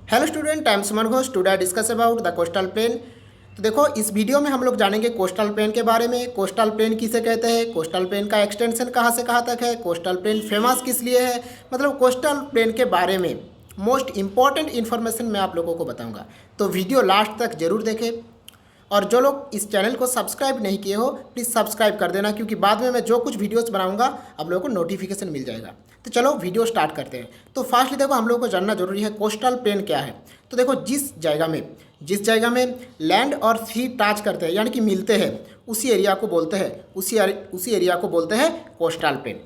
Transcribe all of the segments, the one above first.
Hello student, I am Suman Ghosh. Today discuss about the coastal plane. तो देखो, इस video में हम लोग जानेंगे कोस्टल प्लेन के बारे में। कोस्टल प्लेन किसे कहते हैं, कोस्टल प्लेन का एक्सटेंशन कहाँ से कहाँ तक है, कोस्टल प्लेन फेमस किस लिए है, मतलब कोस्टल प्लेन के बारे में मोस्ट इंपॉर्टेंट इन्फॉर्मेशन मैं आप लोगों को बताऊंगा। तो वीडियो लास्ट तक जरूर देखें। और जो लोग इस चैनल को सब्सक्राइब नहीं किए हो, प्लीज़ सब्सक्राइब कर देना, क्योंकि बाद में मैं जो कुछ वीडियोस बनाऊंगा आप लोगों को नोटिफिकेशन मिल जाएगा। तो चलो वीडियो स्टार्ट करते हैं। तो फास्टली देखो, हम लोगों को जानना जरूरी है कोस्टल प्लेन क्या है। तो देखो, जिस जगह में लैंड और सी टच करते हैं यानी कि मिलते हैं, उसी एरिया को बोलते हैं उसी एरिया को बोलते हैं कोस्टल प्लेन।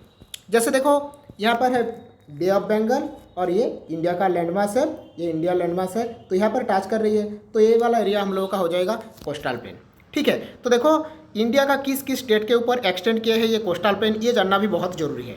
जैसे देखो, यहाँ पर है बे ऑफ बंगाल और ये इंडिया का लैंडमास है, ये इंडिया लैंडमास है। तो यहाँ पर टच कर रही है, तो ये वाला एरिया हम लोगों का हो जाएगा कोस्टल प्लेन। ठीक है। तो देखो, इंडिया का किस किस स्टेट के ऊपर एक्सटेंड किया है ये कोस्टल प्लेन, ये जानना भी बहुत जरूरी है।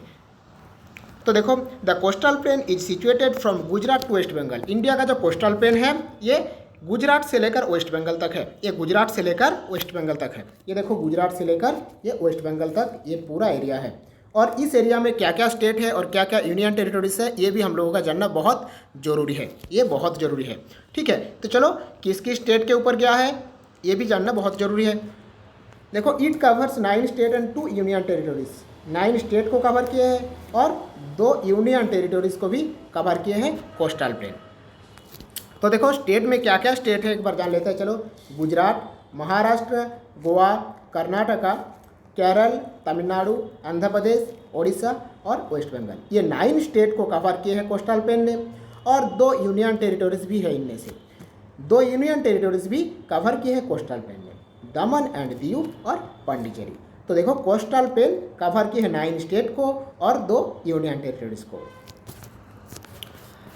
तो देखो, the coastal plain is situated from Gujarat to West Bengal. India का जो कोस्टल प्लेन है ये गुजरात से लेकर वेस्ट बंगाल तक है। ये गुजरात से लेकर वेस्ट बंगाल तक है। ये देखो, गुजरात से लेकर ये वेस्ट बंगाल तक ये पूरा एरिया है। और इस एरिया में क्या क्या स्टेट है और क्या क्या यूनियन टेरिटरीज है, ये भी हम लोगों का जानना बहुत ज़रूरी है। ये बहुत ज़रूरी है। ठीक है। तो चलो, किस किस स्टेट के ऊपर गया है ये भी जानना बहुत ज़रूरी है। देखो, it covers 9 state and 2 union territories. 9 state को कवर किए हैं और 2 यूनियन टेरिटरीज को भी कवर किए हैं कोस्टल प्लेन। तो देखो, स्टेट में क्या क्या स्टेट है एक बार जान लेते हैं। चलो, गुजरात, महाराष्ट्र, गोवा, कर्नाटका, केरल, तमिलनाडु, आंध्र प्रदेश, ओडिशा और वेस्ट बंगाल, ये 9 स्टेट को कवर किए हैं कोस्टल प्लेन ने। और 2 यूनियन टेरिटरीज भी है, इनमें से 2 यूनियन टेरिटरीज भी कवर किए हैं कोस्टल प्लेन ने, दमन एंड दीव और पांडिचेरी। तो देखो, कोस्टल प्लेन कवर किए हैं 9 स्टेट को और 2 यूनियन टेरिटरीज को।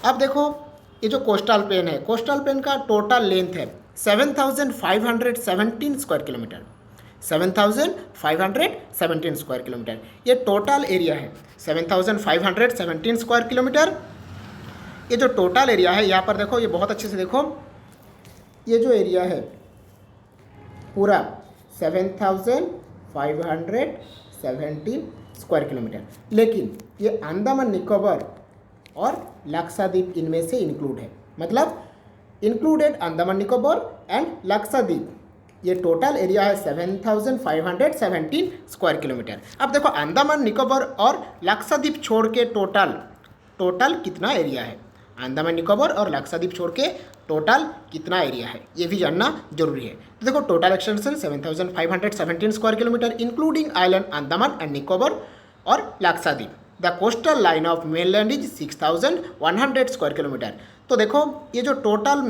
अब देखो, ये जो कोस्टल प्लेन है, कोस्टल प्लेन का टोटल लेंथ है 7517 स्क्वायर किलोमीटर। 7517 स्क्वायर किलोमीटर ये टोटल एरिया है। 7517 स्क्वायर किलोमीटर ये जो टोटल एरिया है। यहाँ पर देखो, ये बहुत अच्छे से देखो, ये जो एरिया है पूरा 7517 स्क्वायर किलोमीटर। लेकिन ये अंडमान निकोबार और लक्षद्वीप इनमें से इंक्लूड है, मतलब इंक्लूडेड अंडमान निकोबार एंड लक्षद्वीप। ये टोटल एरिया है 7517 स्क्वायर किलोमीटर। अब देखो, अंडमान निकोबार और लक्षद्वीप छोड़ के टोटल कितना एरिया है, अंडमान निकोबार और लक्षद्वीप छोड़ के टोटल कितना एरिया है, ये भी जानना जरूरी है। तो देखो, total extension 7517 square kilometre including island Andaman and Nicobar और Lakshadweep. The coastal line of mainland is 6100 square kilometre. तो देखो, ये जो टोटल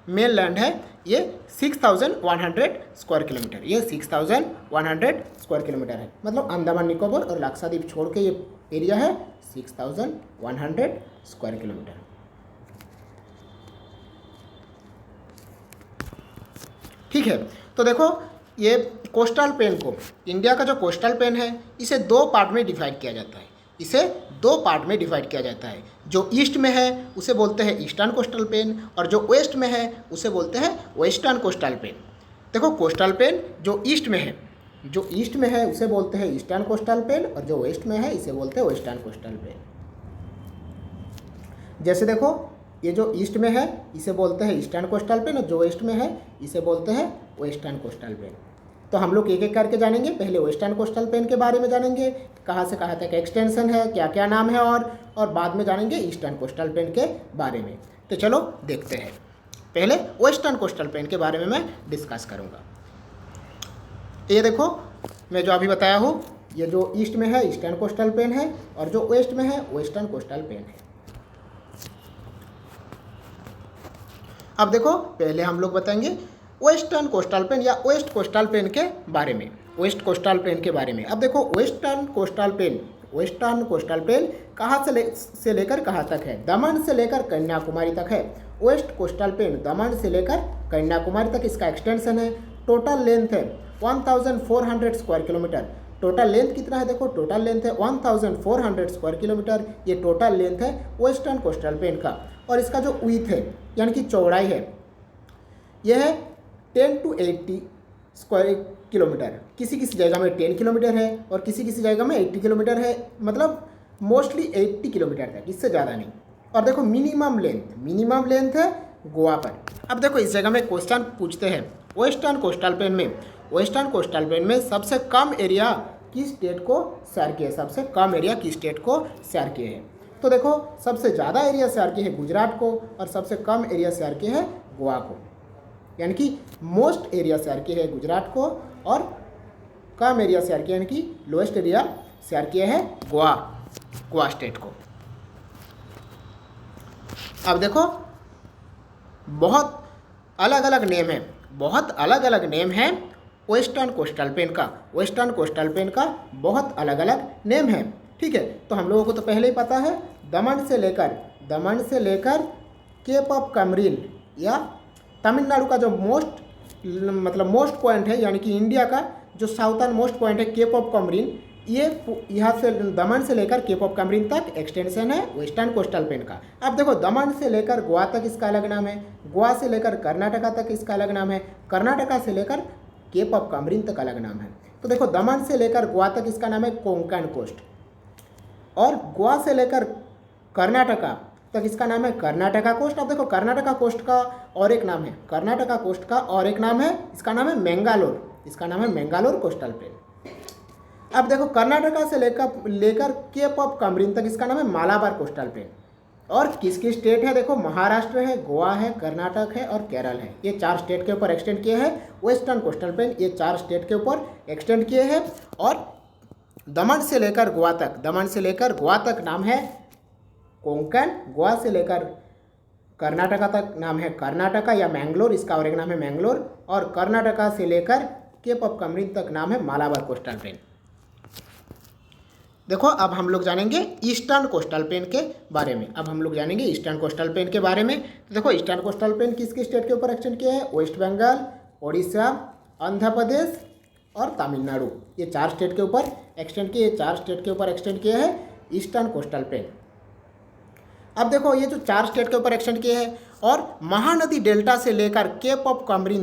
मेनलैंड है ये 6100 स्क्वायर किलोमीटर, ये 6100 स्क्वायर किलोमीटर है। मतलब अंडमान निकोबार और लक्षद्वीप छोड़ के ये एरिया है 6100 स्क्वायर किलोमीटर। ठीक है। तो देखो, ये कोस्टल प्लेन को, इंडिया का जो कोस्टल प्लेन है, इसे 2 पार्ट में डिवाइड किया जाता है। जो ईस्ट में है उसे बोलते हैं ईस्टर्न कोस्टल प्लेन, और जो वेस्ट में है उसे बोलते हैं वेस्टर्न कोस्टल प्लेन। देखो, कोस्टल प्लेन जो ईस्ट में है उसे बोलते हैं ईस्टर्न कोस्टल प्लेन, और जो वेस्ट में है इसे बोलते हैं वेस्टर्न कोस्टल प्लेन। जैसे देखो, ये जो ईस्ट में है इसे बोलते हैं ईस्टर्न कोस्टल प्लेन, और जो वेस्ट में है इसे बोलते हैं वेस्टर्न कोस्टल प्लेन। तो हम लोग एक एक करके जानेंगे। पहले वेस्टर्न कोस्टल प्लेन के बारे में जानेंगे, कहाँ से कहाँ तक एक्सटेंशन है, क्या क्या नाम है, और बाद में जानेंगे ईस्टर्न कोस्टल प्लेन के बारे में। तो चलो देखते हैं। पहले वेस्टर्न कोस्टल प्लेन के बारे में मैं डिस्कस करूँगा। ये देखो, मैं जो अभी बताया हूँ, ये जो ईस्ट में है ईस्टर्न कोस्टल प्लेन है, और जो वेस्ट में है वेस्टर्न कोस्टल प्लेन है। अब देखो, पहले हम लोग बताएंगे वेस्टर्न कोस्टल प्लेन या वेस्ट कोस्टल प्लेन के बारे में। अब देखो, वेस्टर्न कोस्टल प्लेन कहाँ से लेकर कहाँ तक है, दमन से लेकर कन्याकुमारी तक है। वेस्ट कोस्टल प्लेन दमन से लेकर कन्याकुमारी तक इसका एक्सटेंशन है। टोटल लेंथ है 1400 स्क्वायर किलोमीटर। टोटल लेंथ कितना है, देखो, टोटल लेंथ है 1400 स्क्वायर किलोमीटर। ये टोटल लेंथ है वेस्टर्न कोस्टल प्लेन का। और इसका जो विड्थ है यानी कि चौड़ाई है, यह है 10 to 80 स्क्वायर किलोमीटर। किसी किसी जगह में 10 किलोमीटर है और किसी किसी जगह में 80 किलोमीटर है, मतलब मोस्टली 80 किलोमीटर तक, इससे ज़्यादा नहीं। और देखो मिनिमम लेंथ है गोवा पर। अब देखो इस जगह में क्वेश्चन पूछते हैं वेस्टर्न कोस्टल प्लेन में सबसे कम एरिया किस स्टेट को शेयर किया है, सबसे कम एरिया किस स्टेट को शेयर किए हैं। तो देखो सबसे ज़्यादा एरिया शेयर किए है गुजरात को और सबसे कम एरिया शेयर किए है गोवा को, यानी कि मोस्ट एरिया शेयर किए है गुजरात को और कम एरिया शेयर किया यानी कि लोएस्ट एरिया शेयर किए है गोवा स्टेट को। अब देखो बहुत अलग अलग नेम है वेस्टर्न कोस्टल प्लेन का बहुत अलग अलग नेम है। ठीक है, तो हम लोगों को तो पहले ही पता है दमन से लेकर केप ऑफ कमरीन या तमिलनाडु का जो मोस्ट पॉइंट है, यानी कि इंडिया का जो साउथर्न मोस्ट पॉइंट है केप ऑफ कमरीन, ये यहाँ से दमन से लेकर केप ऑफ कमरीन तक एक्सटेंशन है वेस्टर्न कोस्टल प्लेन का। अब देखो दमन से लेकर गोवा तक इसका अलग नाम है, गोवा से लेकर कर्नाटका तक इसका अलग नाम है, कर्नाटका से लेकर केप ऑफ कमरीन तक अलग नाम है। तो देखो दमन से लेकर गोवा तक इसका नाम है कोंकण कोस्ट और गोवा से लेकर कर्नाटका तक इसका नाम है कर्नाटका कोस्ट। अब देखो कर्नाटका कोस्ट का और एक नाम है, इसका नाम है मैंगालोर कोस्टल प्लेन। अब देखो कर्नाटका से लेकर केप ऑफ कमरीन तक इसका नाम है मालाबार कोस्टल प्लेन। और किसकी स्टेट है, देखो महाराष्ट्र है, गोवा है, कर्नाटक है और केरल है। ये 4 स्टेट के ऊपर एक्सटेंड किए हैं वेस्टर्न कोस्टल प्लेन, ये 4 स्टेट के ऊपर एक्सटेंड किए हैं। और दमन से लेकर गोवा तक नाम है कोंकण, गोवा से लेकर कर्नाटका तक नाम है कर्नाटका या मैंगलोर, इसका और एक नाम है मैंगलोर, और कर्नाटका से लेकर केप ऑफ कमरीन तक नाम है मालाबार कोस्टल प्लेन। देखो अब हम लोग जानेंगे ईस्टर्न कोस्टल प्लेन के बारे में। तो देखो ईस्टर्न कोस्टल प्लेन किसकी स्टेट के ऊपर एक्सटेंड किया है, वेस्ट बंगाल, ओडिशा, आंध्र प्रदेश और तमिलनाडु, ये 4 स्टेट के ऊपर एक्सटेंड किए हैं ईस्टर्न कोस्टल प्लेन। अब देखो ये जो 4 स्टेट के ऊपर एक्सटेंड किए हैं और महानदी डेल्टा से लेकर केप ऑफ कमरीन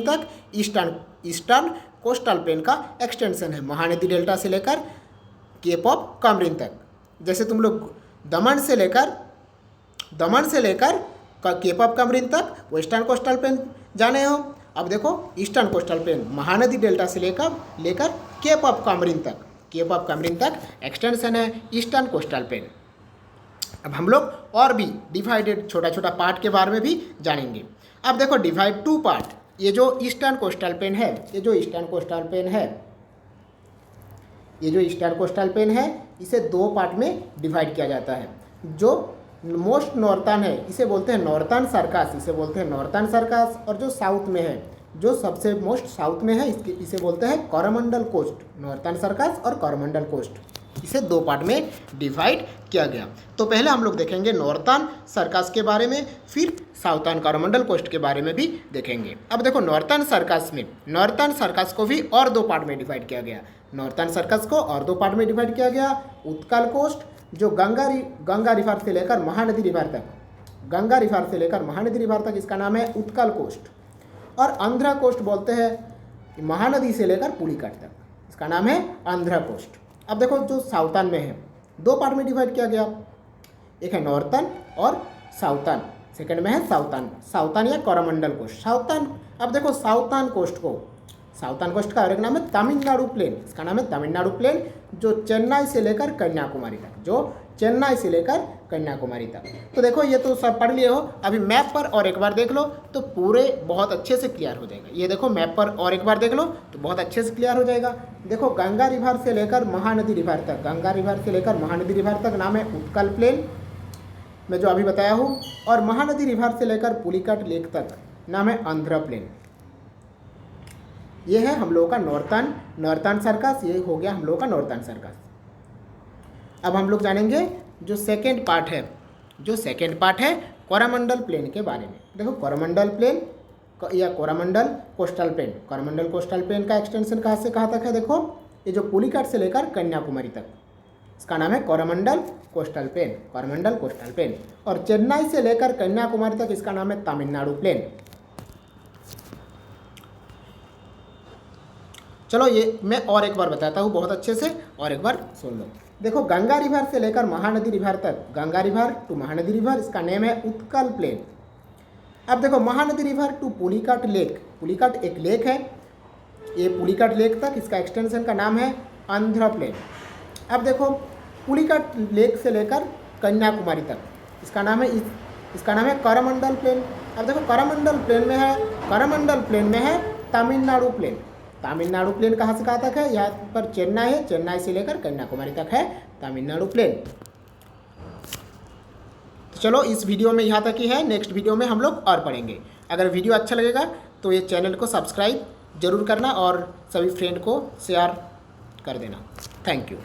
तक ईस्टर्न कोस्टल प्लेन का एक्सटेंशन है, महानदी डेल्टा से लेकर केप ऑफ कमरीन तक। जैसे तुम लोग दमन से लेकर केप ऑफ कमरीन तक वेस्टर्न कोस्टल प्लेन जाने हो। अब देखो eastern coastal plain Mahanadi delta से लेकर केप ऑफ कमरीन तक एक्सटेंशन है ईस्टर्न कोस्टल प्लेन। अब हम लोग और भी डिवाइडेड छोटा पार्ट के बारे में भी जानेंगे। अब देखो डिवाइड 2 पार्ट, ये जो ईस्टर्न कोस्टल प्लेन है इसे 2 पार्ट में डिवाइड किया जाता है। जो मोस्ट नॉर्थर्न है इसे बोलते हैं नॉर्थर्न सर्कस, और जो साउथ में है, जो सबसे मोस्ट साउथ में है इसे बोलते हैं कोरोमंडल कोस्ट। नॉर्थर्न सर्कस और कोरोमंडल कोस्ट, इसे 2 पार्ट में डिवाइड किया गया। तो पहले हम लोग देखेंगे नॉर्थर्न सर्कस के बारे में, फिर साउथर्न कोरोमंडल कोस्ट के बारे में भी देखेंगे। अब देखो नॉर्थर्न सर्कस को भी और 2 पार्ट में डिवाइड किया गया। उत्कल कोस्ट जो गंगा रिवर से लेकर महानदी रिवर तक, इसका नाम है उत्कल कोस्ट। और आंध्र कोस्ट बोलते हैं महानदी से लेकर पुलिकट तक, इसका नाम है आंध्र कोस्ट। अब देखो जो साउथर्न में है 2 पार्ट में डिवाइड किया गया, एक है नॉर्थर्न और साउथर्न, सेकंड में है साउथर्न या कोरोमंडल कोस्ट। अब देखो साउथर्न कोस्ट का और एक नाम है तमिलनाडु प्लेन, इसका नाम है तमिलनाडु प्लेन, जो चेन्नई से लेकर कन्याकुमारी तक। तो देखो ये तो सब पढ़ लिए हो, अभी मैप पर और एक बार देख लो तो पूरे बहुत अच्छे से क्लियर हो जाएगा। ये देखो मैप पर और एक बार देख लो तो बहुत अच्छे से क्लियर हो जाएगा। देखो गंगा रिवर से लेकर महानदी रिवर तक नाम है उत्कल प्लेन, मैं जो अभी बताया हूँ, और महानदी रिवर से लेकर पुलिकट लेक तक नाम है आंध्र प्लेन। ये है हम लोगों का नॉर्थर्न सर्कस, ये हो गया हम लोगों का नॉर्थर्न सर्कस। अब हम लोग जानेंगे जो सेकेंड पार्ट है कोरोमंडल प्लेन के बारे में। देखो कोरोमंडल प्लेन या कोरोमंडल कोस्टल प्लेन का एक्सटेंशन कहाँ से कहाँ तक है। देखो ये जो पुलिकट से लेकर कन्याकुमारी तक, इसका नाम है कोरोमंडल कोस्टल प्लेन। और चेन्नई से लेकर कन्याकुमारी तक इसका नाम है तमिलनाडु प्लेन। चलो ये मैं और एक बार बताता हूँ बहुत अच्छे से, और एक बार सुन लो। देखो गंगा रिवर से लेकर महानदी रिवर तक, Ganga river to Mahanadi river, इसका नेम है उत्कल प्लेन। अब देखो Mahanadi river to Pulicat lake, Pulicat एक लेक है, ये पुलिकाट लेक तक इसका एक्सटेंशन का नाम है आंध्र प्लेन। अब देखो पुलिकाट लेक से लेकर कन्याकुमारी तक, इसका नाम है करमंडल प्लेन। अब देखो करमंडल प्लेन में है तमिलनाडु प्लेन। तमिलनाडु प्लेन कहाँ से कहाँ तक है, यहाँ पर चेन्नई है, चेन्नई से लेकर कन्याकुमारी तक है तमिलनाडु प्लेन। तो चलो इस वीडियो में यहाँ तक ही है, नेक्स्ट वीडियो में हम लोग और पढ़ेंगे। अगर वीडियो अच्छा लगेगा तो ये चैनल को सब्सक्राइब जरूर करना और सभी फ्रेंड को शेयर कर देना। Thank you.